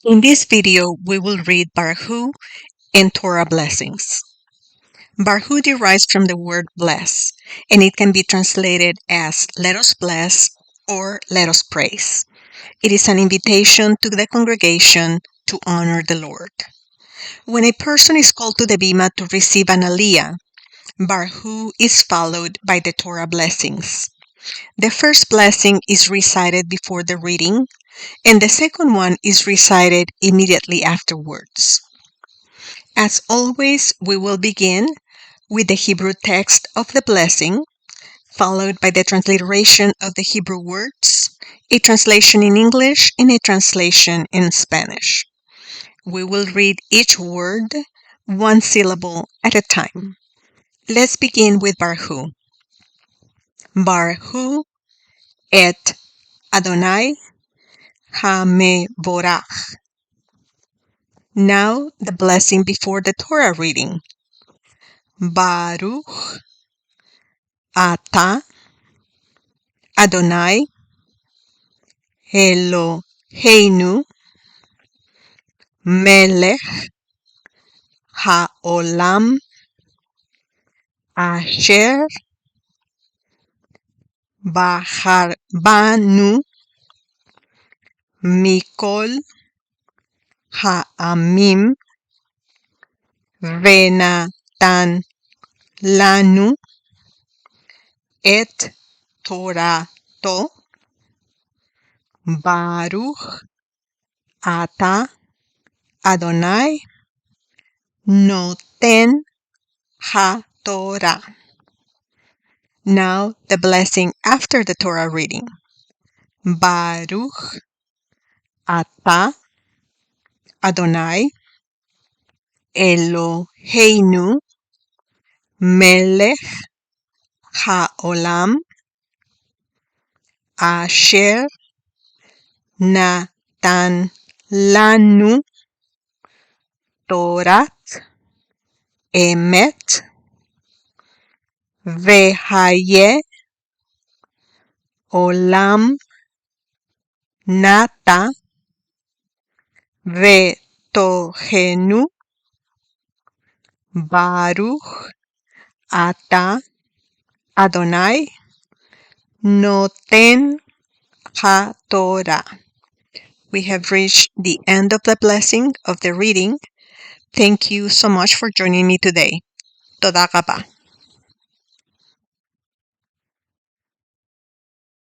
In this video, we will read Barchu and Torah blessings. Barchu derives from the word bless, and it can be translated as let us bless or let us praise. It is an invitation to the congregation to honor the Lord. When a person is called to the bima to receive an aliyah, Barchu is followed by the Torah blessings. The first blessing is recited before the reading, and the second one is recited immediately afterwards. As always, we will begin with the Hebrew text of the blessing, followed by the transliteration of the Hebrew words, a translation in English, and a translation in Spanish. We will read each word, one syllable at a time. Let's begin with Barchu. Barchu et Adonai HaMevorach. Now the blessing before the Torah reading. Baruch Ata Adonai Eloheinu Melech HaOlam Asher Bahar Banu Mikol Ha'amim Venatan Lanu Et Torato Baruch Ata Adonai Noten HaTorah. Now the blessing after the Torah reading. Baruch Ata Adonai Eloheinu Melech HaOlam Asher Natan Lanu Torat Emet Vehaye Olam Nata Vetohenu Baruch Ata Adonai Noten HaTorah. We have reached the end of the blessing of the reading. Thank you so much for joining me today. Toda rabah.